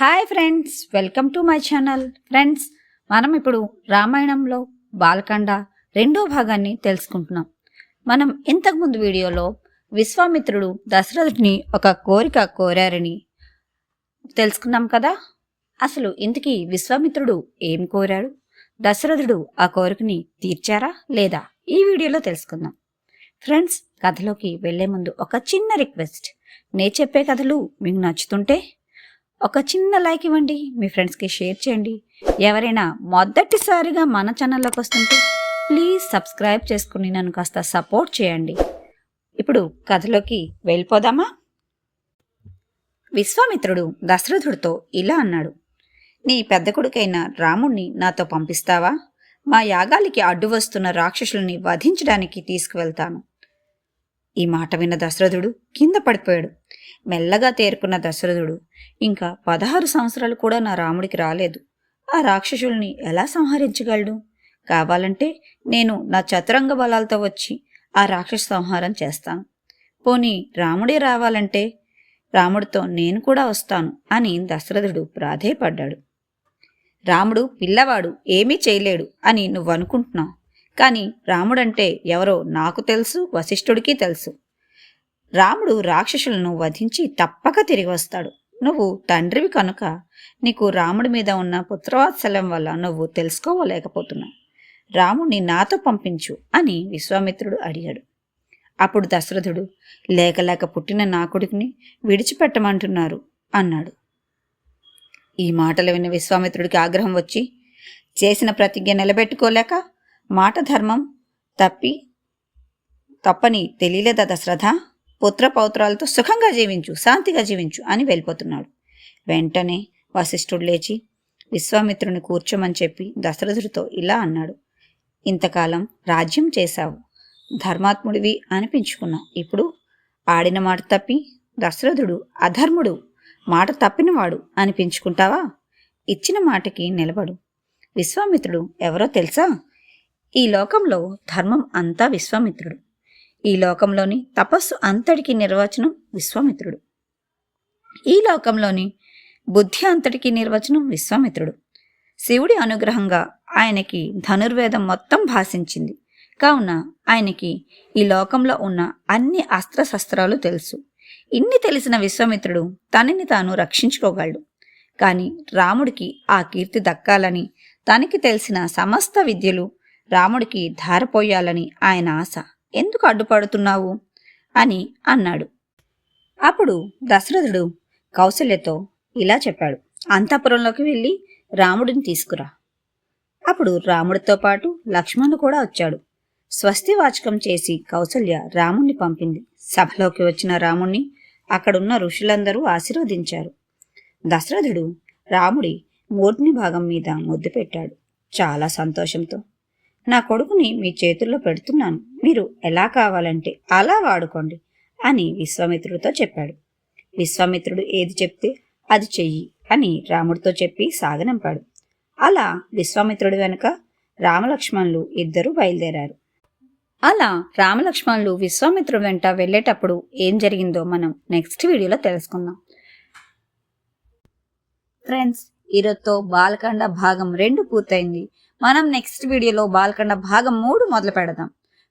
Hi friends, welcome to my channel. Friends, మనం ఇప్పుడు రామాయణంలో బాలకాండ రెండో భాగాన్ని తెలుసుకుంటున్నాం. మనం ఇంతకుముందు వీడియోలో విశ్వామిత్రుడు దశరథుడిని ఒక కోరిక కోరారని తెలుసుకున్నాం కదా. అసలు ఇంతకీ విశ్వామిత్రుడు ఏం కోరాడు, దశరథుడు ఆ కోరికని తీర్చారా లేదా, ఈ వీడియోలో తెలుసుకుందాం. ఫ్రెండ్స్, కథలోకి వెళ్లే ముందు ఒక చిన్న రిక్వెస్ట్. నేను చెప్పే కథలు మీకు నచ్చుతుంటే ఒక చిన్న లైక్ ఇవ్వండి, మీ ఫ్రెండ్స్కి షేర్ చేయండి. ఎవరైనా మొదటిసారిగా మన ఛానల్లోకి వస్తుంటే ప్లీజ్ సబ్స్క్రైబ్ చేసుకుని నన్ను కాస్త సపోర్ట్ చేయండి. ఇప్పుడు కథలోకి వెళ్ళిపోదామా. విశ్వామిత్రుడు దశరథుడితో ఇలా అన్నాడు: నీ పెద్ద కొడుకైన రాముణ్ణి నాతో పంపిస్తావా? మా యాగాలికి అడ్డు వస్తున్న రాక్షసుల్ని వధించడానికి తీసుకువెళ్తాను. ఈ మాట విన్న దశరథుడు కింద పడిపోయాడు. మెల్లగా తేరుకున్న దశరథుడు, ఇంకా 16 సంవత్సరాలు కూడా నా రాముడికి రాలేదు, ఆ రాక్షసుల్ని ఎలా సంహరించగలడు? కావాలంటే నేను నా చతురంగ బలాలతో వచ్చి ఆ రాక్షస సంహారం చేస్తాను. పోనీ రాముడే రావాలంటే రాముడితో నేను కూడా వస్తాను అని దశరథుడు ప్రాధేయపడ్డాడు. రాముడు పిల్లవాడు, ఏమీ చేయలేడు అని నువ్వు అనుకుంటున్నావు. కానీ రాముడంటే ఎవరో నాకు తెలుసు, వశిష్ఠుడికి తెలుసు. రాముడు రాక్షసులను వధించి తప్పక తిరిగి వస్తాడు. నువ్వు తండ్రివి కనుక నీకు రాముడి మీద ఉన్న పుత్రవాత్సల్యం వల్ల నువ్వు తెలుసుకోలేకపోతున్నావు. రాముడిని నాతో పంపించు అని విశ్వామిత్రుడు అడిగాడు. అప్పుడు దశరథుడు, లేక పుట్టిన నా కొడుకుని విడిచిపెట్టమంటున్నారు అన్నాడు. ఈ మాటలు విన్న విశ్వామిత్రుడికి ఆగ్రహం వచ్చి, చేసిన ప్రతిజ్ఞ నిలబెట్టుకోలేక మాట ధర్మం తప్పని తెలియలేదా దశరథ? పుత్ర పౌత్రాలతో సుఖంగా జీవించు, శాంతిగా జీవించు అని వెళ్ళిపోతున్నాడు. వెంటనే వశిష్ఠుడు లేచి విశ్వామిత్రుని కూర్చోమని చెప్పి దశరథుడితో ఇలా అన్నాడు: ఇంతకాలం రాజ్యం చేశావు, ధర్మాత్ముడివి అనిపించుకున్నావు. ఇప్పుడు ఆడిన మాట తప్పి దశరథుడు అధర్ముడు, మాట తప్పినవాడు అనిపించుకుంటావా? ఇచ్చిన మాటకి నిలబడు. విశ్వామిత్రుడు ఎవరో తెలుసా? ఈ లోకంలో ధర్మం అంతా విశ్వామిత్రుడు. ఈ లోకంలోని తపస్సు అంతటికి నిర్వచనం విశ్వామిత్రుడు. ఈ లోకంలోని బుద్ధి అంతటికి నిర్వచనం విశ్వామిత్రుడు. శివుడి అనుగ్రహంగా ఆయనకి ధనుర్వేదం మొత్తం భాషించింది. కావున ఆయనకి ఈ లోకంలో ఉన్న అన్ని అస్త్రశస్త్రాలు తెలుసు. ఇన్ని తెలిసిన విశ్వామిత్రుడు తనని తాను రక్షించుకోగలడు. కానీ రాముడికి ఆ కీర్తి దక్కాలని, తనకి తెలిసిన సమస్త విద్యలు రాముడికి ధారపోయాలని ఆయన ఆశ. ఎందుకు అడ్డుపడుతున్నావు అని అన్నాడు. అప్పుడు దశరథుడు కౌసల్యతో ఇలా చెప్పాడు: అంతఃపురంలోకి వెళ్ళి రాముడిని తీసుకురా. అప్పుడు రాముడితో పాటు లక్ష్మణుడు కూడా వచ్చాడు. స్వస్తి వాచకం చేసి కౌసల్య రాముణ్ణి పంపింది. సభలోకి వచ్చిన రాముణ్ణి అక్కడున్న ఋషులందరూ ఆశీర్వదించారు. దశరథుడు రాముడి మూర్ధ్ని భాగం మీద ముద్దు పెట్టాడు. చాలా సంతోషంతో, నా కొడుకుని మీ చేతుల్లో పెడుతున్నాను, మీరు ఎలా కావాలంటే అలా వాడుకోండి అని విశ్వామిత్రుడితో చెప్పాడు. విశ్వామిత్రుడు ఏది చెప్తే అది చెయ్యి అని రాముడితో చెప్పి సాగనంపాడు. అలా విశ్వామిత్రుడి వెనుక రామలక్ష్మణులు ఇద్దరూ బయలుదేరారు. అలా రామలక్ష్మణులు విశ్వామిత్రుడి వెంట వెళ్ళేటప్పుడు ఏం జరిగిందో మనం నెక్స్ట్ వీడియోలో తెలుసుకుందాం. ఫ్రెండ్స్, ఈరోజుతో బాలకాండ భాగం 2 పూర్తయింది. మనం నెక్స్ట్ వీడియోలో బాలకాండ భాగం 3 మొదలు పెడదాం.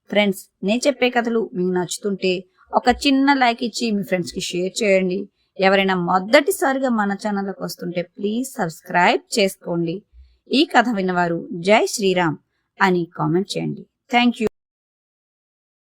ఫ్రెండ్స్, నేను చెప్పే కథలు మీకు నచ్చుతుంటే ఒక చిన్న లైక్ ఇచ్చి మీ ఫ్రెండ్స్కి షేర్ చేయండి. ఎవరైనా మొదటిసారిగా మన ఛానల్లోకి వస్తుంటే ప్లీజ్ సబ్స్క్రైబ్ చేసుకోండి. ఈ కథ విన్నవారు జై శ్రీరామ్ అని కామెంట్ చేయండి. Thank you.